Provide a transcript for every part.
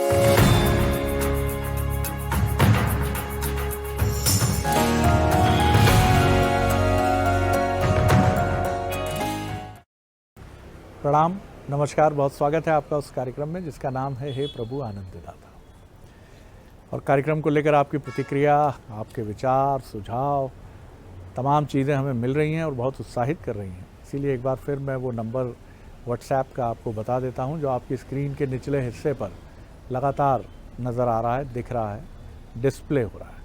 प्रणाम, नमस्कार, बहुत स्वागत है आपका उस कार्यक्रम में जिसका नाम है हे प्रभु आनंद दाता। और कार्यक्रम को लेकर आपकी प्रतिक्रिया, आपके विचार, सुझाव, तमाम चीज़ें हमें मिल रही हैं और बहुत उत्साहित कर रही हैं। इसीलिए एक बार फिर मैं वो नंबर व्हाट्सएप का आपको बता देता हूं जो आपकी स्क्रीन के निचले हिस्से पर लगातार नज़र आ रहा है, दिख रहा है, डिस्प्ले हो रहा है।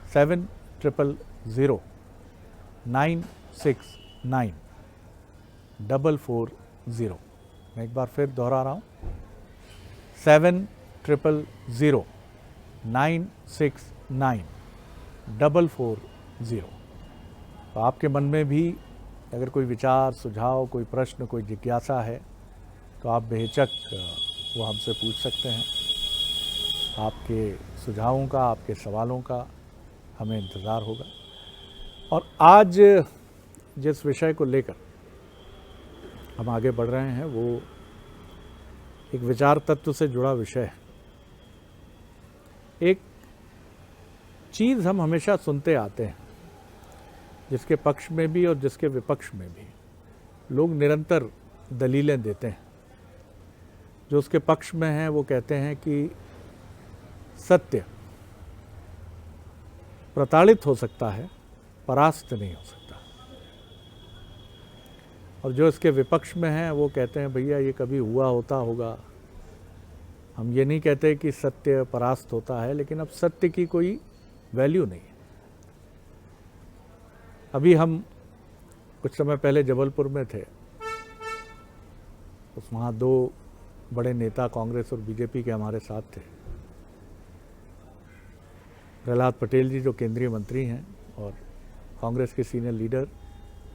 7000-969-440। मैं एक बार फिर दोहरा रहा हूँ, 7000-969-440। तो आपके मन में भी अगर कोई विचार, सुझाव, कोई प्रश्न, कोई जिज्ञासा है तो आप बेहिचक वो हमसे पूछ सकते हैं। आपके सुझावों का, आपके सवालों का हमें इंतज़ार होगा। और आज जिस विषय को लेकर हम आगे बढ़ रहे हैं वो एक विचार तत्व से जुड़ा विषय है। एक चीज़ हम हमेशा सुनते आते हैं, जिसके पक्ष में भी और जिसके विपक्ष में भी लोग निरंतर दलीलें देते हैं। जो उसके पक्ष में हैं वो कहते हैं कि सत्य प्रताड़ित हो सकता है, परास्त नहीं हो सकता। और जो इसके विपक्ष में हैं वो कहते हैं भैया ये कभी हुआ होता होगा। हम ये नहीं कहते कि सत्य परास्त होता है, लेकिन अब सत्य की कोई वैल्यू नहीं है। अभी हम कुछ समय पहले जबलपुर में थे, वहाँ दो बड़े नेता कांग्रेस और बीजेपी के हमारे साथ थे। प्रहलाद पटेल जी जो केंद्रीय मंत्री हैं और कांग्रेस के सीनियर लीडर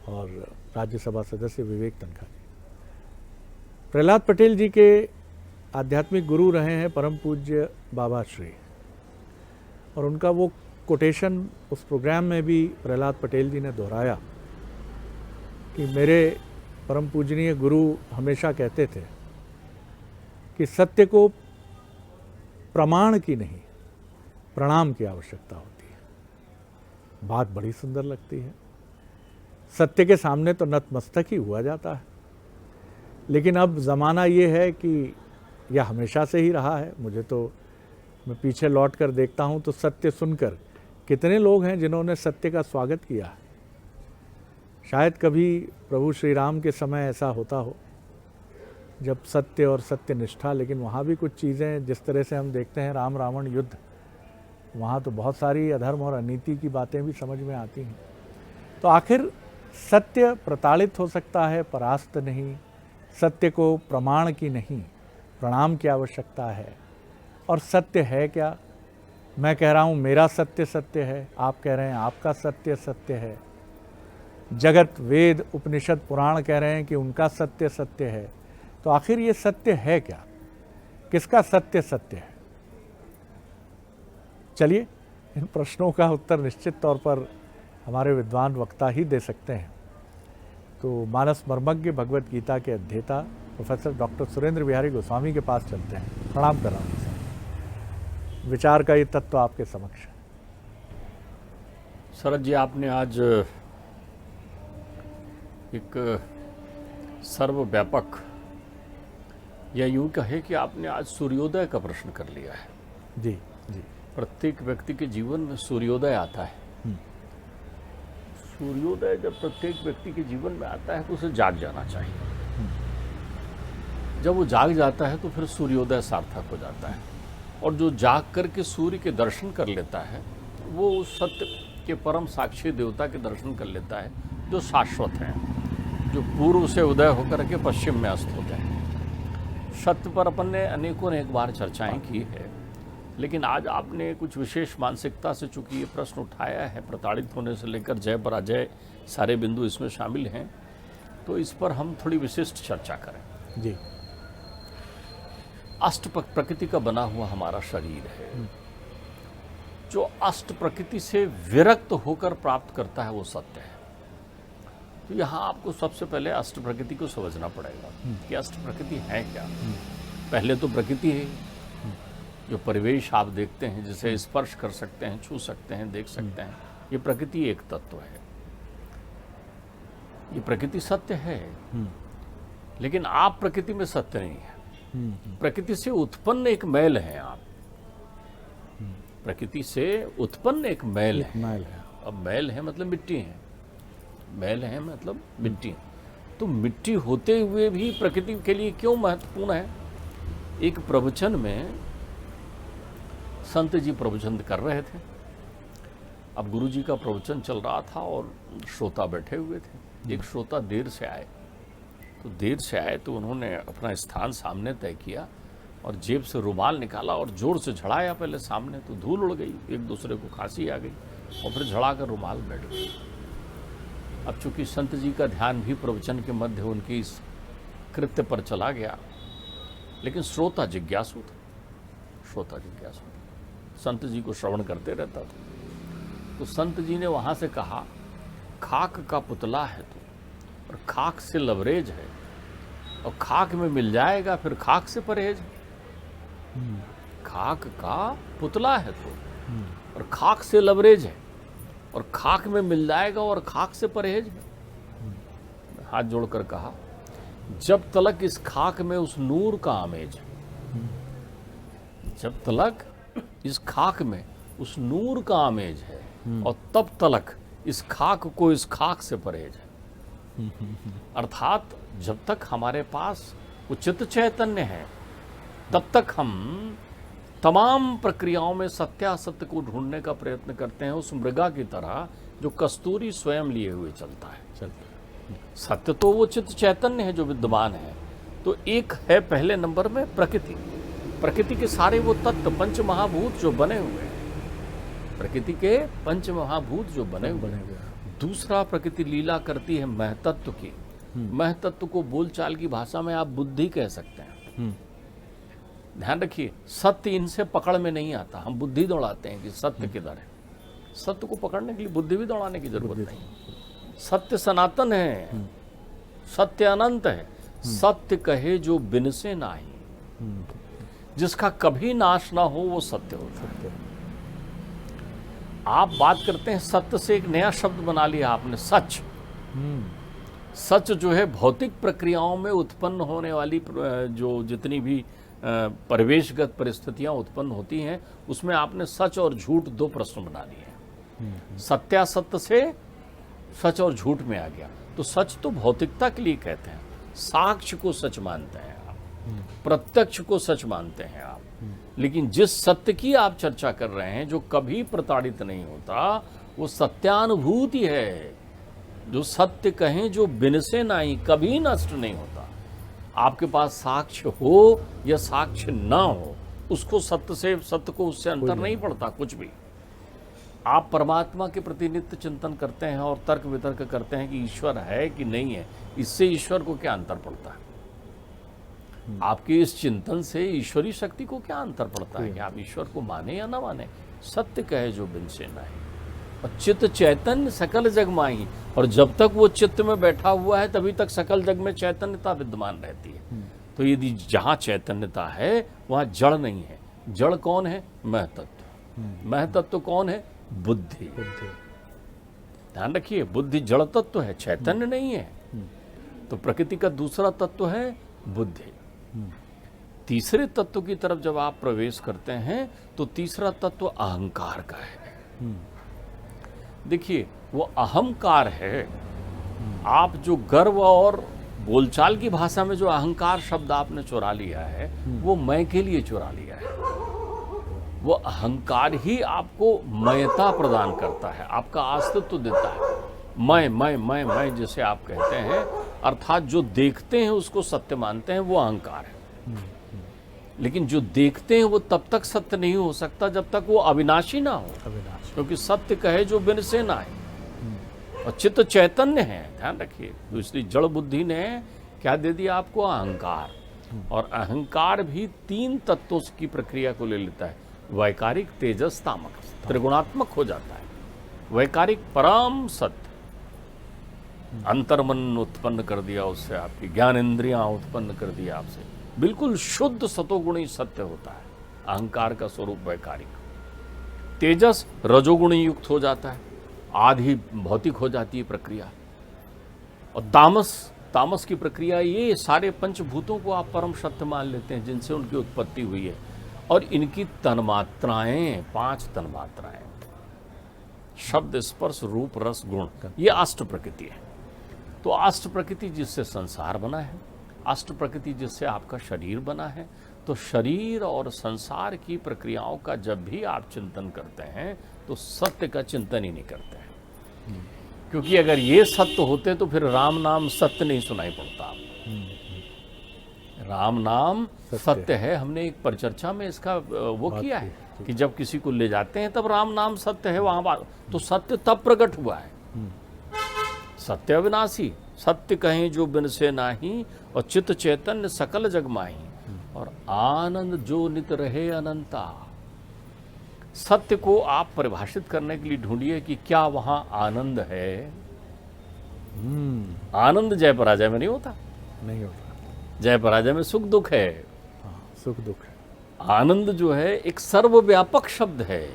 और राज्यसभा सदस्य विवेक तनखा जी। प्रहलाद पटेल जी के आध्यात्मिक गुरु रहे हैं परम पूज्य बाबा श्री, और उनका वो कोटेशन उस प्रोग्राम में भी प्रहलाद पटेल जी ने दोहराया कि मेरे परम पूजनीय गुरु हमेशा कहते थे कि सत्य को प्रमाण की नहीं, प्रणाम की आवश्यकता होती है। बात बड़ी सुंदर लगती है। सत्य के सामने तो नतमस्तक ही हुआ जाता है, लेकिन अब ज़माना ये है कि यह हमेशा से ही रहा है। मुझे तो, मैं पीछे लौट कर देखता हूँ तो सत्य सुनकर कितने लोग हैं जिन्होंने सत्य का स्वागत किया है। शायद कभी प्रभु श्री राम के समय ऐसा होता हो जब सत्य और सत्य निष्ठा, लेकिन वहाँ भी कुछ चीज़ें जिस तरह से हम देखते हैं राम रावण युद्ध, वहाँ तो बहुत सारी अधर्म और अनीति की बातें भी समझ में आती हैं। तो आखिर सत्य प्रताड़ित हो सकता है, परास्त नहीं। सत्य को प्रमाण की नहीं, प्रणाम की आवश्यकता है। और सत्य है क्या? मैं कह रहा हूँ मेरा सत्य सत्य है, आप कह रहे हैं आपका सत्य सत्य है। जगत, वेद, उपनिषद, पुराण कह रहे हैं कि उनका सत्य सत्य है। तो आखिर ये सत्य है क्या? किसका सत्य सत्य है? चलिए, इन प्रश्नों का उत्तर निश्चित तौर पर हमारे विद्वान वक्ता ही दे सकते हैं। तो मानस मर्मज्ञ, भगवत गीता के अध्येता प्रोफेसर डॉक्टर सुरेंद्र बिहारी गोस्वामी के पास चलते हैं। प्रणाम कर रहा हूँ सर। विचार का ये तत्व आपके समक्ष है। शरद जी, आपने आज एक सर्वव्यापक, या यूँ कहे कि आपने आज सूर्योदय का प्रश्न कर लिया है। जी जी। प्रत्येक व्यक्ति के जीवन में सूर्योदय आता है। सूर्योदय जब प्रत्येक व्यक्ति के जीवन में आता है तो उसे जाग जाना चाहिए। जब वो जाग जाता है तो फिर सूर्योदय सार्थक हो जाता है। और जो जाग करके सूर्य के दर्शन कर लेता है वो उस सत्य के परम साक्षी देवता के दर्शन कर लेता है जो शाश्वत हैं, जो पूर्व से उदय होकर के पश्चिम में अस्त होते हैं। सत्य पर अपन ने अनेकों ने एक बार चर्चाएं की है, लेकिन आज आपने कुछ विशेष मानसिकता से चूंकि ये प्रश्न उठाया है, प्रताड़ित होने से लेकर जय पराजय सारे बिंदु इसमें शामिल हैं, तो इस पर हम थोड़ी विशिष्ट चर्चा करें। जी। अष्ट प्रकृति का बना हुआ हमारा शरीर है, जो अष्ट प्रकृति से विरक्त होकर प्राप्त करता है वो सत्य है। तो यहाँ आपको सबसे पहले अष्ट प्रकृति को समझना पड़ेगा कि अष्ट प्रकृति है क्या। पहले तो प्रकृति है, जो परिवेश आप देखते हैं, जिसे स्पर्श कर सकते हैं, छू सकते हैं, देख सकते हैं, ये प्रकृति एक तत्व है। ये प्रकृति सत्य है, लेकिन आप प्रकृति में सत्य नहीं है। प्रकृति से उत्पन्न एक मैल है आप। प्रकृति से उत्पन्न एक मैल है। मैल है। अब मैल है मतलब मिट्टी है, मैल है मतलब मिट्टी है। तो मिट्टी होते हुए भी प्रकृति के लिए क्यों महत्वपूर्ण है? एक प्रवचन में संत जी प्रवचन कर रहे थे। अब गुरु जी का प्रवचन चल रहा था और श्रोता बैठे हुए थे। एक श्रोता देर से आए, तो देर से आए तो उन्होंने अपना स्थान सामने तय किया और जेब से रुमाल निकाला और जोर से झड़ाया पहले सामने, तो धूल उड़ गई, एक दूसरे को खांसी आ गई और फिर झड़ा कर रुमाल बैठ गई। अब चूंकि संत जी का ध्यान भी प्रवचन के मध्य उनकी इस कृत्य पर चला गया, लेकिन श्रोता जिज्ञासु था। श्रोता जिज्ञासु था, संत जी को श्रवण करते रहता था। तो संत जी ने वहाँ से कहा, खाक का पुतला है तू, और खाक से लवरेज है, और खाक में मिल जाएगा फिर खाक से परहेज। खाक का पुतला है तो, और खाक से लवरेज है, और खाक में मिल जाएगा और खाक से परहेज है। हाथ जोड़कर कहा, जब तलक इस खाक में उस नूर का आमेज है, जब तलक इस खाक में उस नूर का आमेज है, और तब तलक इस खाक को इस खाक से परहेज है। अर्थात जब तक हमारे पास उचित चैतन्य है, तब तक हम तमाम प्रक्रियाओं में सत्यासत्य को ढूंढने का प्रयत्न करते हैं, उस मृगा की तरह जो कस्तूरी स्वयं लिए हुए चलता है। सत्य तो वो चित्त चैतन्य है जो विद्यमान है। तो एक है पहले नंबर में प्रकृति। प्रकृति के सारे वो तत्व पंच महाभूत जो बने हुए हैं, प्रकृति के पंच महाभूत जो बने हुए हैं। दूसरा, प्रकृति लीला करती है महतत्व की। महतत्व को बोलचाल की भाषा में आप बुद्धि कह सकते हैं। ध्यान रखिए, सत्य इनसे पकड़ में नहीं आता। हम बुद्धि दौड़ाते हैं कि सत्य किधर है। सत्य को पकड़ने के लिए बुद्धि भी दौड़ाने की जरूरत नहीं। सत्य सनातन है, सत्य अनंत है। सत्य कहे जो बिन से नाही, जिसका कभी नाश ना हो वो सत्य होता है। आप बात करते हैं सत्य से, एक नया शब्द बना लिया आपने, सच। सच जो है भौतिक प्रक्रियाओं में उत्पन्न होने वाली जो जितनी भी परिवेशगत परिस्थितियां उत्पन्न होती हैं, उसमें आपने सच और झूठ दो प्रश्न बना दिए हैं। सत्यासत्य से सच और झूठ में आ गया। तो सच तो भौतिकता के लिए कहते हैं, साक्ष्य को सच मानते हैं आप, प्रत्यक्ष को सच मानते हैं आप। लेकिन जिस सत्य की आप चर्चा कर रहे हैं, जो कभी प्रताड़ित नहीं होता, वो सत्यानुभूति है। जो सत्य कहें जो बिन से नहीं, कभी नष्ट नहीं होता। आपके पास साक्ष्य हो या साक्ष्य ना हो, उसको सत्य को उससे अंतर नहीं पड़ता कुछ भी। आप परमात्मा के प्रति नित्य चिंतन करते हैं और तर्क वितर्क करते हैं कि ईश्वर है कि नहीं है, इससे ईश्वर को क्या अंतर पड़ता है? आपके इस चिंतन से ईश्वरी शक्ति को क्या अंतर पड़ता है कि आप ईश्वर को माने या ना माने? सत्य कहे जो बिन से नहीं, और चित्त चैतन्य सकल जग माही। और जब तक वो चित्त में बैठा हुआ है, तभी तक सकल जग में चैतन्यता विद्यमान रहती है। तो यदि जहाँ चैतन्यता है वहाँ जड़ नहीं है। जड़ कौन है? महतत्व। महतत्व कौन है? बुद्धि। ध्यान रखिए, बुद्धि जड़ तत्व है, चैतन्य नहीं है। तो प्रकृति का दूसरा तत्व है बुद्धि। तीसरे तत्व की तरफ जब आप प्रवेश करते हैं, तो तीसरा तत्व अहंकार का है। देखिए, वो अहंकार है। आप जो गर्व और बोलचाल की भाषा में जो अहंकार शब्द आपने चुरा लिया है, वो मैं के लिए चुरा लिया है। वो अहंकार ही आपको मयता प्रदान करता है, आपका अस्तित्व देता है। मैं जिसे आप कहते हैं, अर्थात जो देखते हैं उसको सत्य मानते हैं, वो अहंकार है। लेकिन जो देखते हैं वो तब तक सत्य नहीं हो सकता जब तक वो अविनाशी ना हो। क्योंकि सत्य कहे जो बिन से ना है, और चित्त चैतन्य है। ध्यान रखिए, तो इसलिए जड़ बुद्धि ने क्या दे दिया आपको? अहंकार। और अहंकार भी तीन तत्वों की प्रक्रिया को ले लेता है। वैकारिक, तेजस, तामक, त्रिगुणात्मक हो जाता है। वैकारिक परम सत्य, अंतर्मन उत्पन्न कर दिया उससे, आपकी ज्ञान इंद्रियां उत्पन्न कर दिया आपसे, बिल्कुल शुद्ध सतोगुणी सत्य होता है। अहंकार का स्वरूप वैकारिक। तेजस रजोगुण युक्त हो जाता है, आधी भौतिक हो जाती है प्रक्रिया। और तामस की प्रक्रिया, ये सारे पंचभूतों को आप परम सत्य मान लेते हैं जिनसे उनकी उत्पत्ति हुई है। और इनकी तन्मात्राएं 5 तन्मात्राएं, शब्द स्पर्श रूप रस गुण, ये अष्ट प्रकृति है। तो अष्ट प्रकृति जिससे संसार बना है, अष्ट प्रकृति जिससे आपका शरीर बना है, तो शरीर और संसार की प्रक्रियाओं का जब भी आप चिंतन करते हैं तो सत्य का चिंतन ही नहीं करते हैं। क्योंकि अगर ये सत्य होते तो फिर राम नाम सत्य नहीं सुनाई पड़ता आपको। राम नाम सत्य है। हमने एक परिचर्चा में इसका वो किया है कि जब किसी को ले जाते हैं तब राम नाम सत्य है, वहां बात तो सत्य तब प्रकट हुआ है। सत्य अविनाशी, सत्य कहें जो बिन से नाही, और चित्त चैतन्य सकल जग माही, और आनंद जो नित रहे अनंता। सत्य को आप परिभाषित करने के लिए ढूंढिए कि क्या वहां आनंद है। आनंद जय पराजय में नहीं होता, नहीं होता। जय पराजय में सुख दुख है। हाँ, सुख दुख है। आनंद जो है एक सर्वव्यापक शब्द है।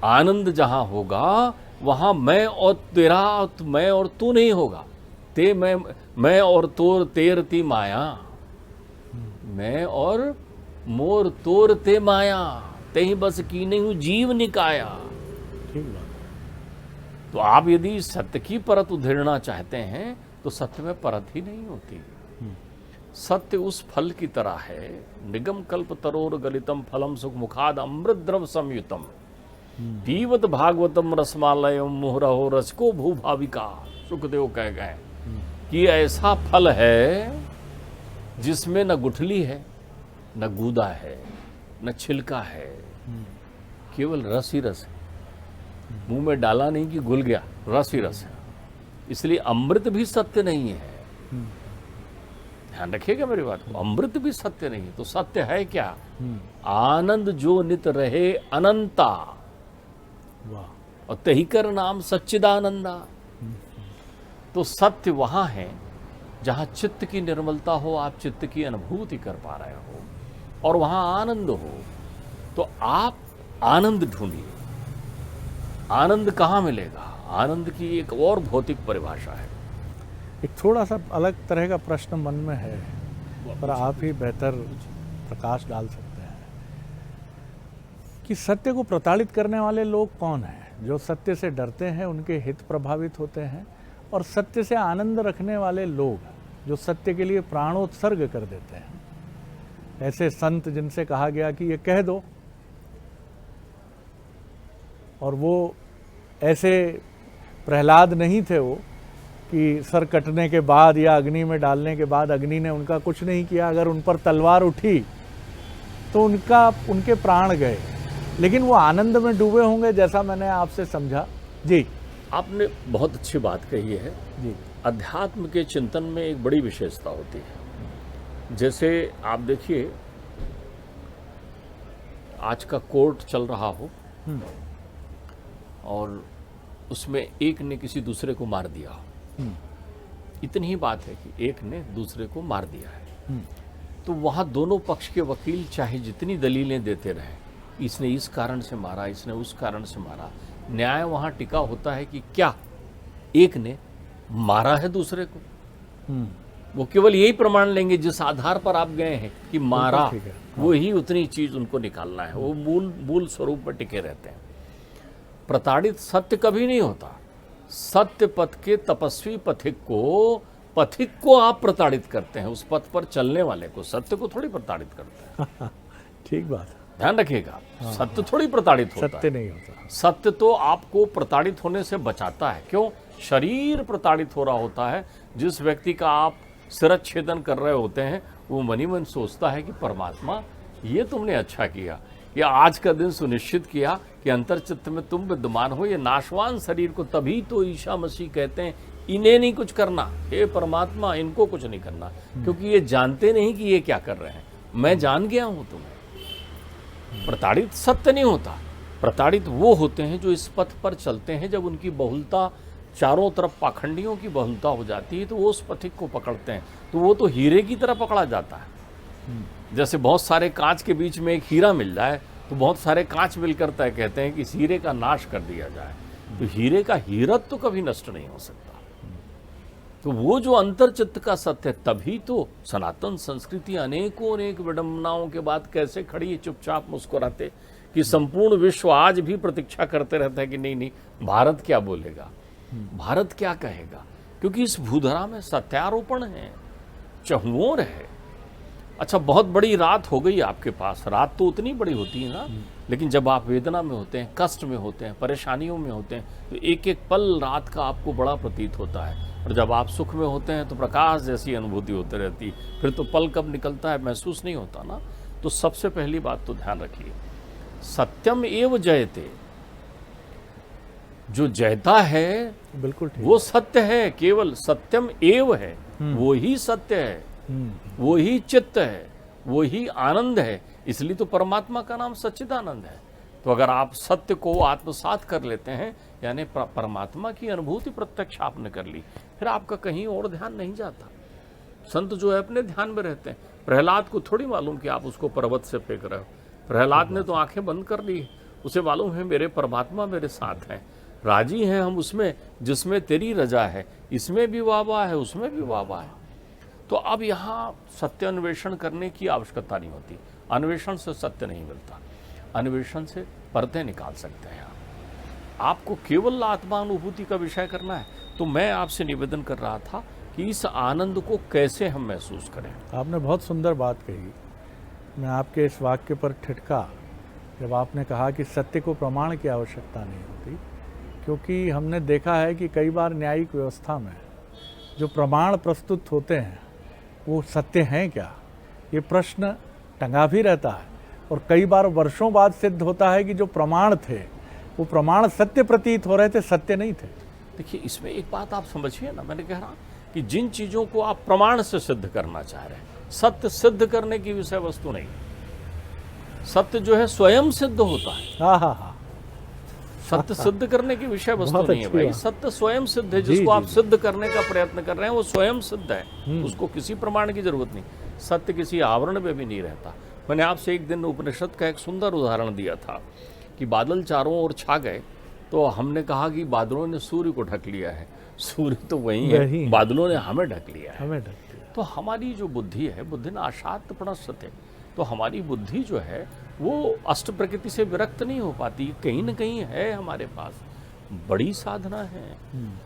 आनंद जहां होगा वहां मैं और तेरा, मैं और तू नहीं होगा। ते मैं और तोर तेर ती माया, मैं और मोर तोर ते माया, ते ही बस की नहीं हूं जीव निकाया। ठीक बात। तो आप यदि सत्य की परत उधेड़ना चाहते हैं तो सत्य में परत ही नहीं होती। सत्य उस फल की तरह है, निगम कल्प तरोर गलितम फलम सुख मुखाद अमृत द्रव संयुतम, पीवत भागवतम रसमालय मुहरहो रसको भूभाविका। सुखदेव कह गए कि ऐसा फल है जिसमें न गुठली है, न गूदा है, न छिलका है, केवल रस ही रस है। मुंह में डाला नहीं कि घुल गया, रस ही रस है। इसलिए अमृत भी सत्य नहीं है। ध्यान रखिएगा मेरी बात को, अमृत भी सत्य नहीं है। तो सत्य है क्या? आनंद जो नित रहे अनंता, वाह। और तही कर नाम सच्चिदानंदा। तो सत्य वहां है जहां चित्त की निर्मलता हो, आप चित्त की अनुभूति कर पा रहे हो, और वहां आनंद हो। तो आप आनंद ढूंढिए। आनंद कहाँ मिलेगा? आनंद की एक और भौतिक परिभाषा है। एक थोड़ा सा अलग तरह का प्रश्न मन में है, पर आप ही बेहतर प्रकाश डाल सकते हैं कि सत्य को प्रताड़ित करने वाले लोग कौन हैं? जो सत्य से डरते हैं, उनके हित प्रभावित होते हैं, और सत्य से आनंद रखने वाले लोग जो सत्य के लिए प्राणोत्सर्ग कर देते हैं। ऐसे संत जिनसे कहा गया कि ये कह दो, और वो ऐसे प्रहलाद नहीं थे वो कि सर कटने के बाद या अग्नि में डालने के बाद अग्नि ने उनका कुछ नहीं किया। अगर उन पर तलवार उठी तो उनके प्राण गए, लेकिन वो आनंद में डूबे होंगे, जैसा मैंने आपसे समझा। जी, आपने बहुत अच्छी बात कही है। जी, अध्यात्म के चिंतन में एक बड़ी विशेषता होती है। जैसे आप देखिए, आज का कोर्ट चल रहा हो और उसमें एक ने किसी दूसरे को मार दिया हो, इतनी ही बात है कि एक ने दूसरे को मार दिया है, तो वहाँ दोनों पक्ष के वकील चाहे जितनी दलीलें देते रहे, इसने इस कारण से मारा, इसने उस कारण से मारा, न्याय वहाँ टिका होता है कि क्या एक ने मारा है दूसरे को। वो केवल यही प्रमाण लेंगे जिस आधार पर आप गए हैं कि मारा, वो ही उतनी चीज उनको निकालना है। वो मूल स्वरूप पर टिके रहते हैं। प्रताड़ित सत्य कभी नहीं होता। सत्य पथ के तपस्वी पथिक को आप प्रताड़ित करते हैं, उस पथ पर चलने वाले को, सत्य को थोड़ी प्रताड़ित करते हैं। ठीक बात है, ध्यान रखिएगा। सत्य थोड़ी प्रताड़ित होता है, सत्य नहीं होता। सत्य तो आपको प्रताड़ित होने से बचाता है। क्यों? शरीर प्रताड़ित हो रहा होता है। जिस व्यक्ति का आप सिरच्छेदन कर रहे होते हैं, वो मनी मन सोचता है कि परमात्मा ये तुमने अच्छा किया, या आज का दिन सुनिश्चित किया कि अंतर्चित्त में तुम विद्यमान हो। ये नाशवान शरीर को तभी तो ईसा मसीह कहते हैं इन्हें नहीं कुछ करना, हे परमात्मा इनको कुछ नहीं करना, क्योंकि ये जानते नहीं कि ये क्या कर रहे हैं। मैं जान गया हूं तुम्हें। प्रताड़ित सत्य नहीं होता। प्रताड़ित वो होते हैं जो इस पथ पर चलते हैं। जब उनकी बहुलता, चारों तरफ पाखंडियों की बहुलता हो जाती है, तो वो उस पथिक को पकड़ते हैं। तो वो तो हीरे की तरह पकड़ा जाता है। जैसे बहुत सारे कांच के बीच में एक हीरा मिल जाए तो बहुत सारे कांच मिलकर तय कहते हैं कि इस हीरे का नाश कर दिया जाए, तो हीरे का हीरत तो कभी नष्ट नहीं हो सकता। तो वो जो अंतर्चित्त का सत्य है, तभी तो सनातन संस्कृति अनेकों अनेक विडंबनाओं के बाद कैसे खड़ी है चुपचाप मुस्कुराते, कि संपूर्ण विश्व आज भी प्रतीक्षा करते रहता है कि नहीं नहीं भारत क्या बोलेगा, भारत क्या कहेगा, क्योंकि इस भूधरा में सत्यारोपण है, चहुओर है। अच्छा, बहुत बड़ी रात हो गई आपके पास, रात तो उतनी बड़ी होती है ना, लेकिन जब आप वेदना में होते हैं, कष्ट में होते हैं, परेशानियों में होते हैं, तो एक एक पल रात का आपको बड़ा प्रतीत होता है। और जब आप सुख में होते हैं तो प्रकाश जैसी अनुभूति होती रहती, फिर तो पल कब निकलता है महसूस नहीं होता ना। तो सबसे पहली बात तो ध्यान रखिए, सत्यम एव जयते, जो जयता है बिल्कुल ठीक, वो सत्य है, केवल सत्यम एव है, वो ही सत्य है, वो ही चित्त है, वो ही आनंद है। इसलिए तो परमात्मा का नाम सच्चिदानंद है। तो अगर आप सत्य को आत्मसात कर लेते हैं, यानी परमात्मा की अनुभूति प्रत्यक्ष आपने कर ली, फिर आपका कहीं और ध्यान नहीं जाता। संत जो है अपने ध्यान में रहते हैं। प्रहलाद को थोड़ी मालूम कि आप उसको पर्वत से फेंक रहे हो, प्रहलाद ने तो आंखें बंद कर ली, उसे मालूम है मेरे परमात्मा मेरे साथ हैं, राजी हैं हम उसमें जिसमें तेरी रजा है, इसमें भी वाह है, उसमें भी वाह है। तो अब यहाँ सत्य अन्वेषण करने की आवश्यकता नहीं होती। अन्वेषण से सत्य नहीं मिलता, अन्वेषण से पर्दे निकाल सकते हैं आपको केवल आत्मानुभूति का विषय करना है। तो मैं आपसे निवेदन कर रहा था कि इस आनंद को कैसे हम महसूस करें। आपने बहुत सुंदर बात कही। मैं आपके इस वाक्य पर ठिठका जब आपने कहा कि सत्य को प्रमाण की आवश्यकता नहीं होती, क्योंकि हमने देखा है कि कई बार न्यायिक व्यवस्था में जो प्रमाण प्रस्तुत होते हैं वो सत्य हैं क्या, ये प्रश्न टंगा भी रहता है। और कई बार वर्षों बाद सिद्ध होता है कि जो प्रमाण थे वो प्रमाण सत्य प्रतीत हो रहे थे, सत्य नहीं थे। देखिए, इसमें एक बात आप समझिए ना, मैंने कह रहा कि जिन चीज़ों को आप प्रमाण से सिद्ध करना चाह रहे हैं, सत्य सिद्ध करने की विषय वस्तु नहीं। सत्य जो है स्वयं सिद्ध होता है। हाँ हाँ हाँ, सत्य सिद्ध करने की विषय वस्तु नहीं है अच्छी भाई, बात। सत्य स्वयं सिद्ध है। जी, जिसको आप जी। सिद्ध करने का प्रयत्न कर रहे हैं वो स्वयं सिद्ध है, उसको किसी प्रमाण की जरूरत नहीं। सत्य किसी आवरण में भी नहीं रहता। मैंने आपसे एक दिन उपनिषद का एक सुंदर उदाहरण दिया था कि बादल चारों ओर छा गए, तो हमने कहा कि बादलों ने सूर्य को ढक लिया है। सूर्य तो वही है, बादलों ने हमें ढक लिया है। हमें ढक दिया। तो हमारी जो बुद्धि है, बुद्धि नाशात प्रणश्यते, तो हमारी बुद्धि जो है वो अष्ट प्रकृति से विरक्त नहीं हो पाती, कहीं न कहीं है हमारे पास। बड़ी साधना है।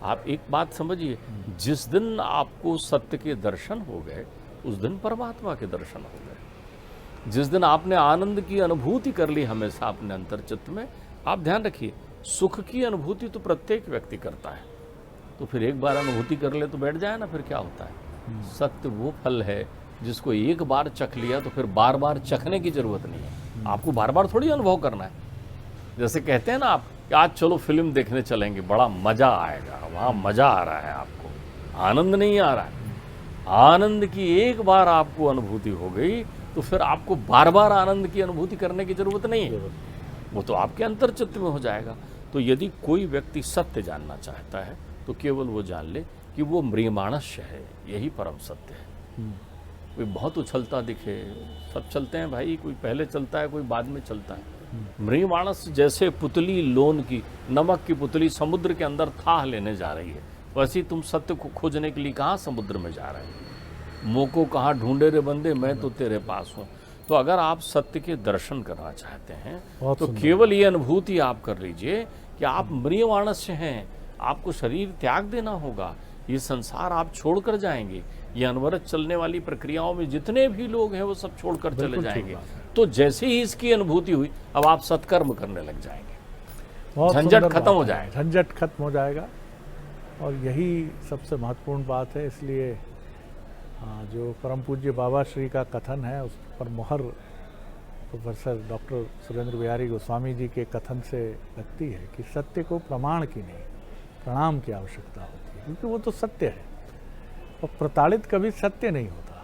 आप एक बात समझिए, जिस दिन आपको सत्य के दर्शन हो गए उस दिन परमात्मा के दर्शन हो गए। जिस दिन आपने आनंद की अनुभूति कर ली हमेशा अपने अंतर्चित्त में, आप ध्यान रखिए, सुख की अनुभूति तो प्रत्येक व्यक्ति करता है, तो फिर एक बार अनुभूति कर ले तो बैठ जाए ना, फिर क्या होता है। सत्य वो फल है जिसको एक बार चख लिया तो फिर बार बार चखने की जरूरत नहीं है। आपको बार बार थोड़ी अनुभव करना है। जैसे कहते हैं ना आप कि आज चलो फिल्म देखने चलेंगे, बड़ा मजा आएगा, वहाँ मजा आ रहा है, आपको आनंद नहीं आ रहा है। आनंद की एक बार आपको अनुभूति हो गई तो फिर आपको बार बार आनंद की अनुभूति करने की जरूरत नहीं है, वो तो आपके अंतर्चित्त में हो जाएगा। तो यदि कोई व्यक्ति सत्य जानना चाहता है तो केवल वो जान ले कि वो म्रियमाणस्य है, यही परम सत्य है। कोई बहुत उछलता दिखे, सब चलते हैं भाई, कोई पहले चलता है कोई बाद में चलता है। म्रियमाणस जैसे पुतली लोन की, नमक की पुतली समुद्र के अंदर थाह लेने जा रही है, वैसे ही तुम सत्य को खोजने के लिए कहाँ समुद्र में जा रहे हो। मोको कहाँ ढूंढे रे बंदे, मैं तो तेरे पास हूँ। तो अगर आप सत्य के दर्शन करना चाहते हैं तो केवल ये अनुभूति आप कर लीजिए कि आप म्रियमाणस्य हैं, आपको शरीर त्याग देना होगा, ये संसार आप छोड़कर जाएंगे। ये अनवरत चलने वाली प्रक्रियाओं में जितने भी लोग हैं वो सब छोड़कर चले जाएंगे। तो जैसे ही इसकी अनुभूति हुई, अब आप सत्कर्म करने लग जाएंगे, झंझट खत्म हो जाएगा, झंझट खत्म हो जाएगा। और यही सबसे महत्वपूर्ण बात है। इसलिए जो परम पूज्य बाबा श्री का कथन है उस पर मोहर प्रोफेसर डॉक्टर सुरेंद्र बिहारी गोस्वामी जी के कथन से लगती है कि सत्य को प्रमाण की नहीं प्रणाम की आवश्यकता होती है, क्योंकि वो तो सत्य है और प्रताड़ित कभी सत्य नहीं होता।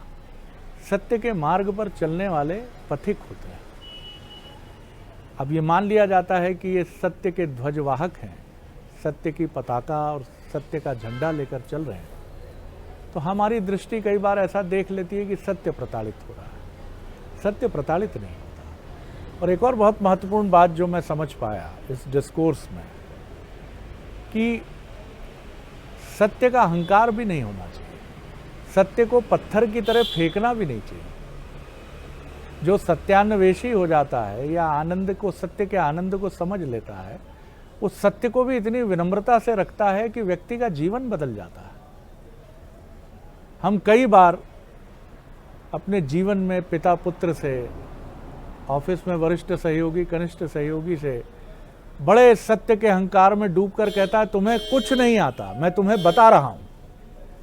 सत्य के मार्ग पर चलने वाले पथिक होते हैं। अब ये मान लिया जाता है कि ये सत्य के ध्वजवाहक हैं, सत्य की पताका और सत्य का झंडा लेकर चल रहे हैं, तो हमारी दृष्टि कई बार ऐसा देख लेती है कि सत्य प्रताड़ित हो रहा है, सत्य प्रताड़ित नहीं होता। और एक और बहुत महत्वपूर्ण बात जो मैं समझ पाया इस डिस्कोर्स में, कि सत्य का अहंकार भी नहीं होना चाहिए, सत्य को पत्थर की तरह फेंकना भी नहीं चाहिए। जो सत्यान्वेषी हो जाता है या आनंद को, सत्य के आनंद को समझ लेता है, उस सत्य को भी इतनी विनम्रता से रखता है कि व्यक्ति का जीवन बदल जाता है। हम कई बार अपने जीवन में पिता पुत्र से, ऑफिस में वरिष्ठ सहयोगी कनिष्ठ सहयोगी से बड़े सत्य के अहंकार में डूबकर कहता है तुम्हें कुछ नहीं आता, मैं तुम्हें बता रहा हूं,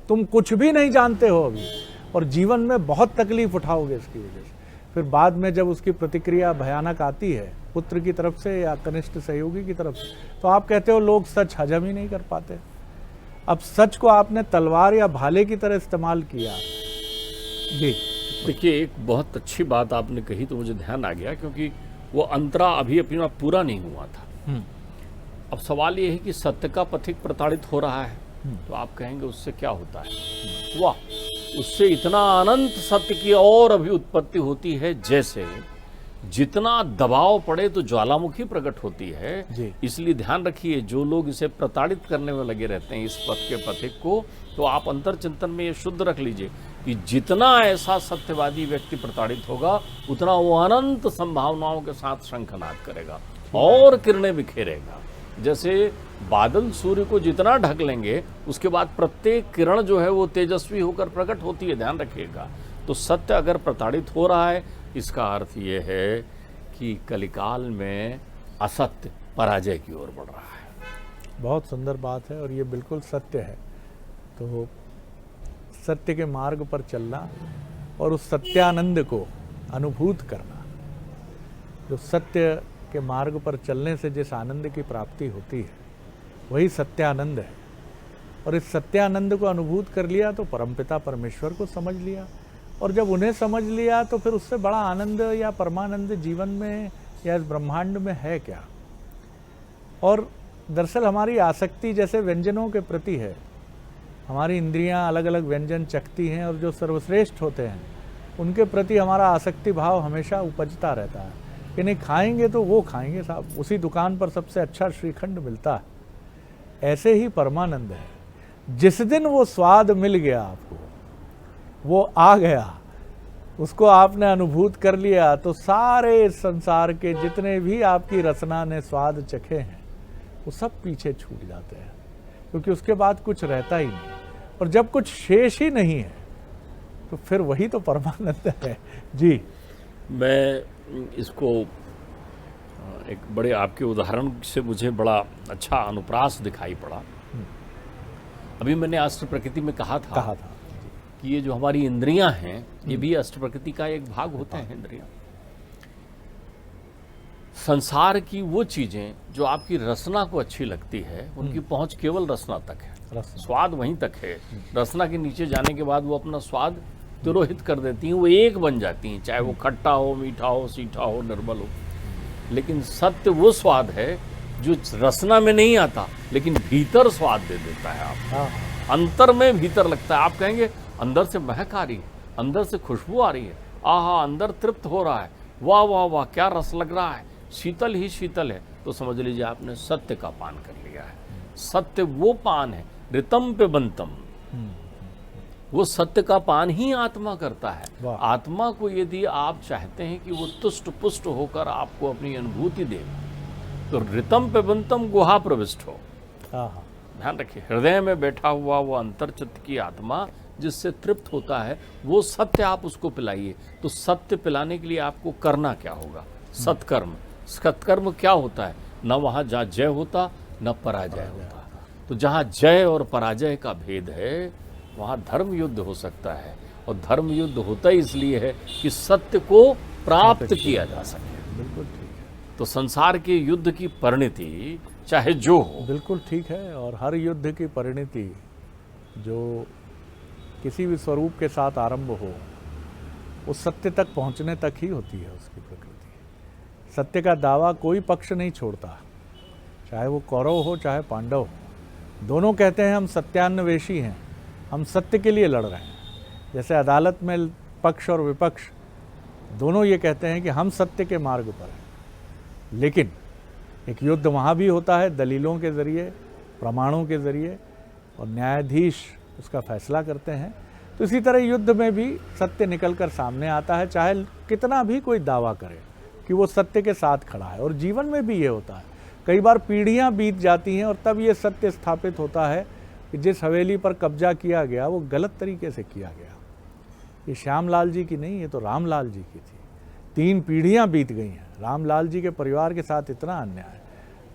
तुम कुछ भी नहीं जानते हो अभी, और जीवन में बहुत तकलीफ उठाओगे इसकी वजह से। फिर बाद में जब उसकी प्रतिक्रिया भयानक आती है पुत्र की तरफ से या कनिष्ठ सहयोगी की तरफ से, तो आप कहते हो लोग सच हजम ही नहीं कर पाते। अब सच को आपने तलवार या भाले की तरह इस्तेमाल किया। जी देखिए, एक बहुत अच्छी बात आपने कही तो मुझे ध्यान आ गया, क्योंकि वो अंतरा अभी अपना पूरा नहीं हुआ था। अब सवाल ये है कि सत्य का पथिक प्रताड़ित हो रहा है, तो आप कहेंगे उससे क्या होता है? वाह, उससे इतना अनंत सत्य की और अभी उत्पत्ति होती है, जैसे जितना दबाव पड़े तो ज्वालामुखी प्रकट होती है। इसलिए ध्यान रखिए, जो लोग इसे प्रताड़ित करने में लगे रहते हैं इस पथ के पथिक को, तो आप अंतर चिंतन में ये शुद्ध रख लीजिए कि जितना ऐसा सत्यवादी व्यक्ति प्रताड़ित होगा, उतना वो अनंत संभावनाओं के साथ शंखनाद करेगा और किरणें बिखेरेगा। जैसे बादल सूर्य को जितना ढक लेंगे, उसके बाद प्रत्येक किरण जो है वो तेजस्वी होकर प्रकट होती है, ध्यान रखिएगा। तो सत्य अगर प्रताड़ित हो रहा है, इसका अर्थ ये है कि कलिकाल में असत्य पराजय की ओर बढ़ रहा है। बहुत सुंदर बात है और ये बिल्कुल सत्य है। तो सत्य के मार्ग पर चलना और उस सत्यानंद को अनुभूत करना, जो सत्य के मार्ग पर चलने से जिस आनंद की प्राप्ति होती है वही सत्यानंद है। और इस सत्यानंद को अनुभूत कर लिया तो परमपिता परमेश्वर को समझ लिया, और जब उन्हें समझ लिया तो फिर उससे बड़ा आनंद या परमानंद जीवन में या इस ब्रह्मांड में है क्या। और दरअसल हमारी आसक्ति जैसे व्यंजनों के प्रति है, हमारी इंद्रियां अलग अलग व्यंजन चखती हैं और जो सर्वश्रेष्ठ होते हैं उनके प्रति हमारा आसक्ति भाव हमेशा उपजता रहता है कि नहीं खाएंगे तो वो खाएंगे साहब, उसी दुकान पर सबसे अच्छा श्रीखंड मिलता है। ऐसे ही परमानंद है, जिस दिन वो स्वाद मिल गया आपको, वो आ गया, उसको आपने अनुभूत कर लिया, तो सारे संसार के जितने भी आपकी रचना ने स्वाद चखे हैं वो सब पीछे छूट जाते हैं, क्योंकि उसके बाद कुछ रहता ही नहीं। और जब कुछ शेष ही नहीं है तो फिर वही तो परमानंद है। जी, मैं इसको एक बड़े आपके उदाहरण से मुझे बड़ा अच्छा अनुप्रास दिखाई पड़ा। अभी मैंने अष्ट प्रकृति में कहा था कि ये जो हमारी इंद्रियां हैं ये भी अष्ट प्रकृति का एक भाग होते हैं। इंद्रियां संसार की वो चीजें जो आपकी रसना को अच्छी लगती है, उनकी पहुंच केवल रसना तक है, स्वाद वहीं तक है। रसना के नीचे जाने के बाद वो अपना स्वाद तिरोहित कर देती हैं, वो एक बन जाती हैं, चाहे वो खट्टा हो, मीठा हो, सीठा हो, निर्मल हो। लेकिन सत्य वो स्वाद है जो रसना में नहीं आता, लेकिन भीतर स्वाद दे देता है आपको, अंतर में भीतर लगता है। आप कहेंगे अंदर से महक आ रही है, अंदर से खुशबू आ रही है, आहा अंदर तृप्त हो रहा है, वाह वाह वाह क्या रस लग रहा है, शीतल ही शीतल है, तो समझ लीजिए आपने सत्य का पान कर लिया है। सत्य वो पान है, ऋतम पे बंतम, वो सत्य का पान ही आत्मा करता है। आत्मा को यदि आप चाहते हैं कि वो तुष्ट पुष्ट होकर आपको अपनी अनुभूति दे, तो ऋतम पे बंतम गुहा प्रविष्ट हो। ध्यान रखिए, हृदय में बैठा हुआ वो अंतर्चित्त की आत्मा जिससे तृप्त होता है, वो सत्य आप उसको पिलाइए। तो सत्य पिलाने के लिए आपको करना क्या होगा? सत्कर्म। सत्कर्म क्या होता है? न वहाँ जहाँ जय होता न पराजय होता। तो जहाँ जय और पराजय का भेद है, वहाँ धर्म युद्ध हो सकता है, और धर्म युद्ध होता इसलिए है कि सत्य को प्राप्त किया जा सके। बिल्कुल ठीक है। तो संसार के युद्ध की परिणति चाहे जो हो, बिल्कुल ठीक है, और हर युद्ध की परिणति जो किसी भी स्वरूप के साथ आरंभ हो, वो सत्य तक पहुंचने तक ही होती है उसकी प्रकृति। सत्य का दावा कोई पक्ष नहीं छोड़ता, चाहे वो कौरव हो चाहे पांडव हो। दोनों कहते हैं हम सत्यान्वेषी हैं, हम सत्य के लिए लड़ रहे हैं। जैसे अदालत में पक्ष और विपक्ष दोनों ये कहते हैं कि हम सत्य के मार्ग पर हैं, लेकिन एक युद्ध वहाँ भी होता है दलीलों के ज़रिए, प्रमाणों के ज़रिए, और न्यायाधीश उसका फैसला करते हैं। तो इसी तरह युद्ध में भी सत्य निकल कर सामने आता है, चाहे कितना भी कोई दावा करे कि वो सत्य के साथ खड़ा है। और जीवन में भी ये होता है, कई बार पीढ़ियाँ बीत जाती हैं और तब ये सत्य स्थापित होता है कि जिस हवेली पर कब्जा किया गया वो गलत तरीके से किया गया। ये श्यामलाल जी की नहीं, ये तो रामलाल जी की थी। 3 पीढ़ियाँ बीत गई हैं, रामलाल जी के परिवार के साथ इतना अन्याय है।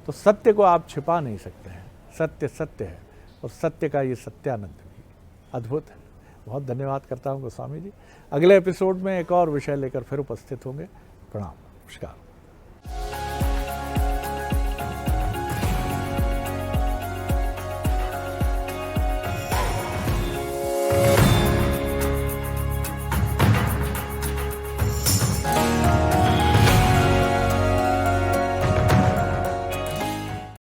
तो सत्य को आप छिपा नहीं सकते हैं, सत्य सत्य है, और सत्य का ये सत्यानंद भी अद्भुत है। बहुत धन्यवाद करता हूँ गोस्वामी जी। अगले एपिसोड में एक और विषय लेकर फिर उपस्थित होंगे। प्रणाम, नमस्कार।